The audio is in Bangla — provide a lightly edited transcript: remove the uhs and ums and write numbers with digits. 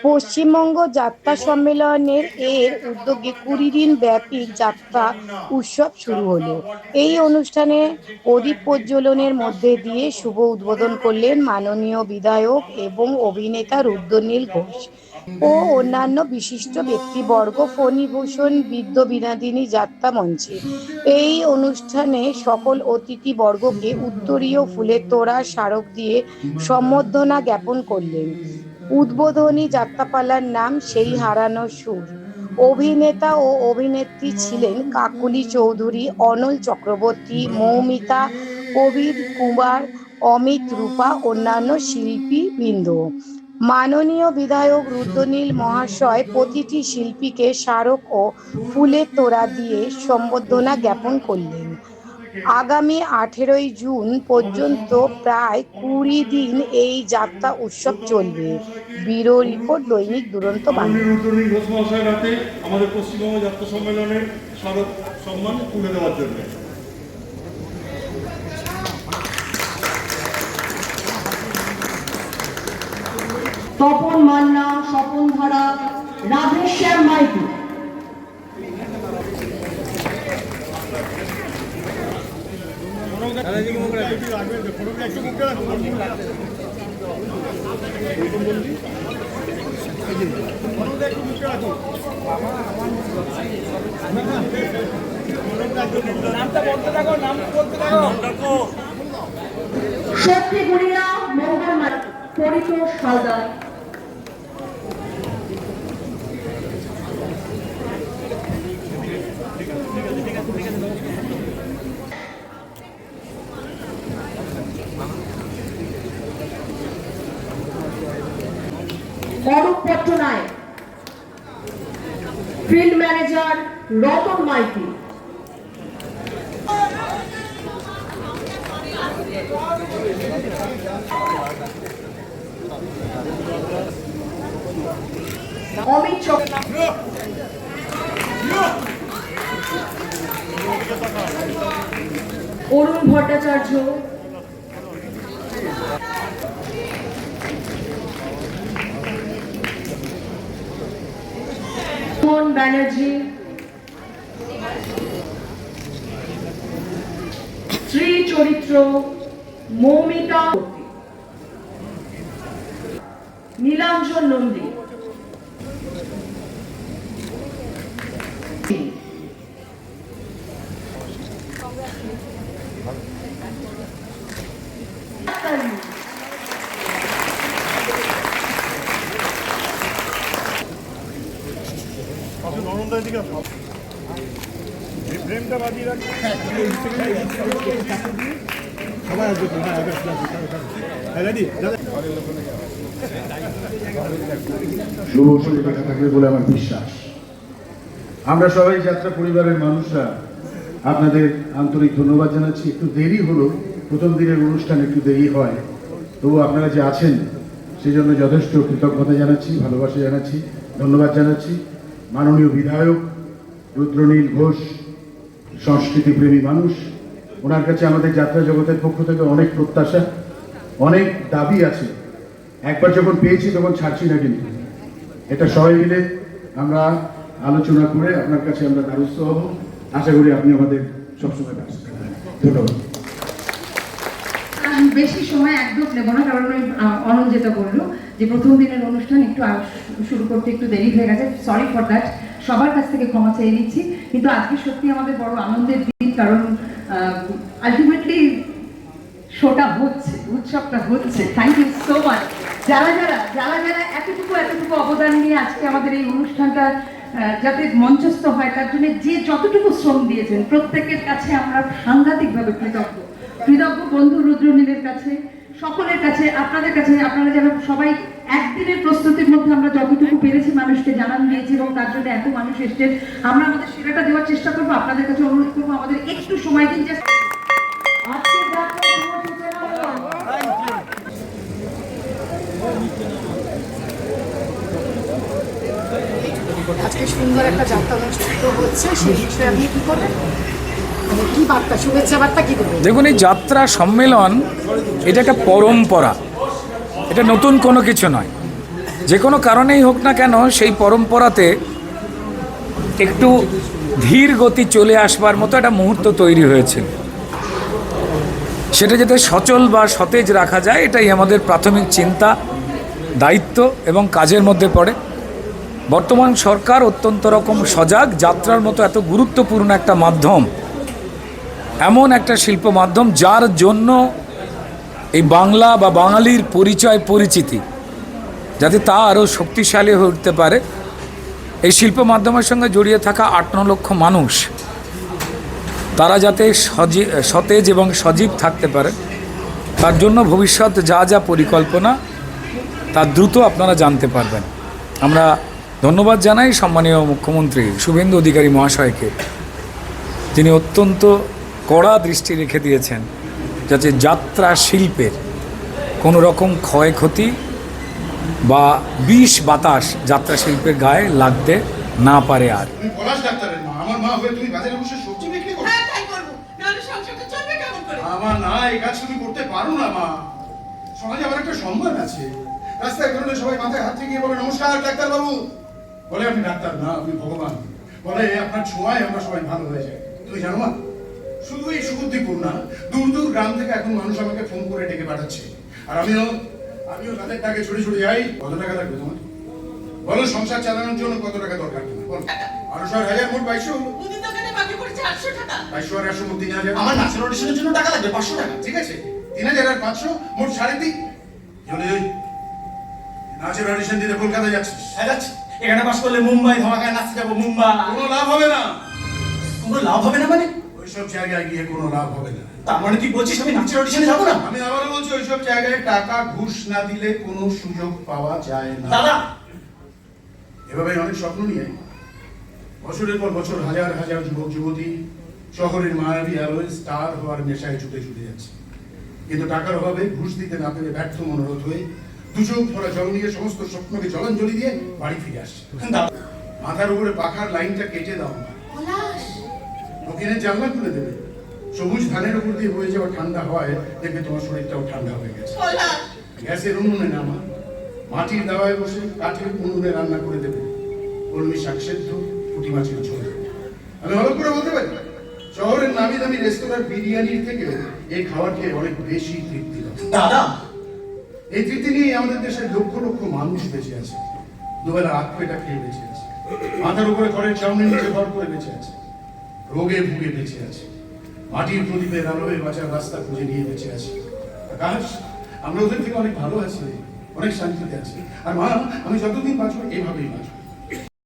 পশ্চিমবঙ্গ যাত্রা সম্মেলনের উদ্যোগে 20 দিন ব্যাপী যাত্রা উৎসব শুরু হলো। এই অনুষ্ঠানে প্রদীপ প্রজ্বলনের মধ্যে দিয়ে শুভ উদ্বোধন করলেন মাননীয় বিধায়ক এবং অভিনেতা রুদ্রনীল ঘোষ ও অন্যান্য বিশিষ্ট ব্যক্তিবর্গ ফণীভূষণ বৃদ্ধ বিনোদিনী যাত্রা মঞ্চে। এই অনুষ্ঠানে সকল অতিথিবর্গকে উত্তরীয় ফুলের তোড়া স্মারক দিয়ে সম্বর্ধনা জ্ঞাপন করলেন। উদ্বোধনী যাত্রাপালার নাম সেই হারানো সুর। অভিনেতা ও অভিনেত্রী ছিলেন কাকলি চৌধুরী, অনল চক্রবর্তী, মৌমিতা, প্রবীর কুমার, অমিত, রূপা, অন্যান্য শিল্পীবৃন্দ। মাননীয় বিধায়ক রুদ্রনীল মহাশয় প্রতিটি শিল্পীকে স্মারক ও ফুলের তোড়া দিয়ে সম্বর্ধনা জ্ঞাপন করলেন। আগামী 18 জুন পর্যন্ত প্রায় 20 দিন এই যাত্রা উৎসব চলবে। ব্যুরো রিপোর্ট, দৈনিক দুরন্ত বাংলা। রুদ্রনীল ঘোষ মহাশয়ের হাতে আমাদের পশ্চিমবঙ্গ যাত্রা সম্মেলনের স্মারক সম্মান তুলে দেওয়ার জন্য তপন মান্না, স্বপন ধারা, রাধেশ্যাম মাইতি। শক্তি গুড়িয়া, মঙ্গল মাইতি, পরিতোষ হালদার। Arup Pattanayak, field manager Ratan Maiti. অমিত অরুণ ভট্টাচার্য, ব্যানার্জি, শ্রী চরিত্র, মৌমিতা, নীলাঞ্জন নন্দী। শুভ শরীরে থাকবে বলে আমার বিশ্বাস। আমরা সবাই যাত্রা পরিবারের মানুষরা আপনাদের আন্তরিক ধন্যবাদ জানাচ্ছি। একটু দেরি হলো, প্রথম দিনের অনুষ্ঠান একটু দেরি হয়, তবু আপনারা যে আছেন সেই জন্য যথেষ্ট কৃতজ্ঞতা জানাচ্ছি, ভালোবাসা জানাচ্ছি, ধন্যবাদ জানাচ্ছি। মাননীয় বিধায়ক রুদ্রনীল ঘোষ সংস্কৃতিপ্রেমী মানুষ, ওনার কাছে আমাদের যাত্রা জগতের পক্ষ থেকে অনেক প্রত্যাশা, অনেক দাবি আছে। একবার যখন পেয়েছি তখন ছাড়ছি না, কিন্তু এটা সবাই মিলে আমরা আলোচনা করে আপনার কাছে আমরা দ্বারস্থ হব। আশা করি আপনি আমাদের সবসময় ব্যস্ত থাকবেন। ধন্যবাদ। বেশি সময় একদম নেব না, কারণ অনল যেটা বললো যে প্রথম দিনের অনুষ্ঠান একটু শুরু করতে একটু দেরি হয়ে গেছে, সরি ফর দ্যাট, সবার কাছ থেকে ক্ষমা চেয়ে নিচ্ছি। কিন্তু আজকে সত্যি আমাদের বড় আনন্দের দিন, কারণ আলটিমেটলি শোটা হচ্ছে, উৎসবটা হচ্ছে। থ্যাংক ইউ সো মাচ যারা যারা যারা যারা এতটুকু অবদান নিয়ে আজকে আমাদের এই অনুষ্ঠানটা যাতে মঞ্চস্থ হয়, তার জন্য যে যতটুকু শ্রম দিয়েছেন প্রত্যেকের কাছে আমরা সাংঘাতিকভাবে কৃতজ্ঞ বন্ধু রুদ্রনীলের কাছে, সকলের কাছে, আপনাদের কাছে। আপনারা যারা সবাই একদিনের প্রস্তুতির মধ্যে আমরা যতটুকু পেরেছি মানুষকে জানান দিয়েছি, এবং তার জন্য এত মানুষ এসছেন, আমরা আমাদের সেরাটা দেওয়ার চেষ্টা করবো। আপনাদের কাছে অনুরোধ করবো আমাদের একটু সময় দিন। আজকে সুন্দর একটা যাত্রা অনুষ্ঠিত হচ্ছে, সেই বিষয়ে আপনি কি করবেন, কি বার্তা, শুভেচ্ছা বার্তা কি দেবেন? দেখুন, এই যাত্রা সম্মেলন এটা একটা পরম্পরা, এটা নতুন কোনো কিছু নয়। যে কোনো কারণেই হোক না কেন সেই পরম্পরাতে একটু ধীর গতি চলে আসবার মতো একটা মুহূর্ত তৈরি হয়েছিল। সেটা যাতে সচল বা সতেজ রাখা যায়, এটাই আমাদের প্রাথমিক চিন্তা, দায়িত্ব এবং কাজের মধ্যে পড়ে। বর্তমান সরকার অত্যন্ত রকম সজাগ। যাত্রার মতো এত গুরুত্বপূর্ণ একটা মাধ্যম, এমন একটা শিল্প মাধ্যম যার জন্য এই বাংলা বা বাঙালির পরিচয় পরিচিতি, যাতে তা আরও শক্তিশালী হয়ে উঠতে পারে, এই শিল্প মাধ্যমের সঙ্গে জড়িয়ে থাকা 8-9 লক্ষ মানুষ তারা যাতে সতেজ এবং সজীব থাকতে পারে, তার জন্য ভবিষ্যৎ যা যা পরিকল্পনা তা দ্রুত আপনারা জানতে পারবেন। আমরা ধন্যবাদ জানাই সম্মানীয় মুখ্যমন্ত্রী শুভেন্দু অধিকারী মহাশয়কে, তিনি অত্যন্ত কড়া দৃষ্টি রেখে দিয়েছেন যাতে যাত্রা শিল্পের কোনো রকম ক্ষয়ক্ষতি বা বিষ বাতাস যাত্রা শিল্পের গায়ে লাগতে না পারে। আর তুমি পলাশ ডাক্তারের মা, আমার মা হয়ে তুমি বাজারে বসে সবজি বিক্রি করো? হ্যাঁ তাই করবো, নাহলে সংসারটা চলবে কেমন করে? আমার না, এই কাজ তুমি করতে পারো না মা। সমাজে আমার একটা সম্মান আছে। রাস্তায় বেরোলে সবাই মাথায় হাত রেখে বলে নমস্কার ডাক্তার বাবু। বলে আপনি ডাক্তার না, আপনি ভগবান। বলে আপনার ছোঁয়ায় আমরা সবাই ভালো হয়ে যাই। তুমি জানো মা, শুধু এই সুবুদ্ধিপুর না, দূর দূর গ্রাম থেকে এখন মানুষ আমাকে ফোন করে ডেকে পাঠাচ্ছে। আর আমিও তাদের টাকে ছুটে ছুটে যাই। কত টাকা লাগবে তোমার বলো? সংসার চালানোর জন্য কত টাকা দরকার তোমার বলো? 12,000 মোট 2200 হলো। মুদির দোকানে বাকি পড়েছে 800 টাকা। 2200 আর 800 মোট 3000। আমার নাচের অডিশনের জন্য টাকা লাগবে 500 টাকা। ঠিক আছে, 3000 আর 500 মোট 3.5। চলে যাই, নাচের অডিশন দিতে কলকাতা যাচ্ছিস? হ্যাঁ যাচ্ছি। এখানে পাস করলে মুম্বাই ধামাকায় নাচতে যাবো। মুম্বাই কোনো লাভ হবে না। কোনো লাভ হবে না মানে? ওইসব জায়গায় গিয়ে কোনো লাভ হবে না। তার মানে তুই বলছিস আমি নাচের অডিশনে যাবো না? আমি আবারও বলছি, ওইসব জায়গায় টাকা ঘুষ না দিলে কোনো সুযোগ পাওয়া যায় না। দাদা এভাবে অনেক স্বপ্ন নিয়ে বছরের পর বছর হাজার হাজার যুবক যুবতী শহরের মায়াবী আলোয় স্টার হওয়ার নেশায় ছুটে ছুটে যাচ্ছে, কিন্তু টাকার অভাবে ঘুষ দিতে না পেরে ব্যর্থ মনোরথ হয়ে দুচোখ ভরা জল নিয়ে সমস্ত স্বপ্নকে জলাঞ্জলি দিয়ে বাড়ি ফিরে আসছে। দাদা মাথার উপরে পাখার লাইনটা কেটে দাও না, পলাশ, দক্ষিণের জানলা খুলে দেবে। সবুজ ধানের উপর দিয়ে বয়ে যাওয়া ঠান্ডা হয়, দেখবে তোমার শরীরটাও ঠান্ডা হয়ে গেছে। পলাশ, গ্যাসের উনুনে নামা, মাটির দাওয়ায় বসে কাঠের উনুনে রান্না করে দেবে কলমি শাক সেদ্ধ, পুঁটি মাছের ঝোল। আমি ভালো করে বলতে পারি, শহরের নামি দামি রেস্তোরাঁর বিরিয়ানির থেকে এই খাবার খেয়ে অনেক বেশি তৃপ্তি হয়। দাদা এই তৃপ্তি নিয়ে আমাদের দেশের লক্ষ লক্ষ মানুষ বেঁচে আছে, দুবেলা আখ পেটা খেয়ে বেঁচে আছে, মাথার উপরে ঘরের চাউনির নিচে ঘর করে বেঁচে আছে, রোগে ভুগে বেঁচে আছে, মাটির প্রদীপের আলোয় বাঁচার রাস্তা খুঁজে নিয়ে বেঁচে আছে। আকাশ, আমরা ওদের থেকে অনেক ভালো আছি, অনেক শান্তিতে আছি। আর মা, আমি যতদিন বাঁচবো এভাবেই বাঁচবো।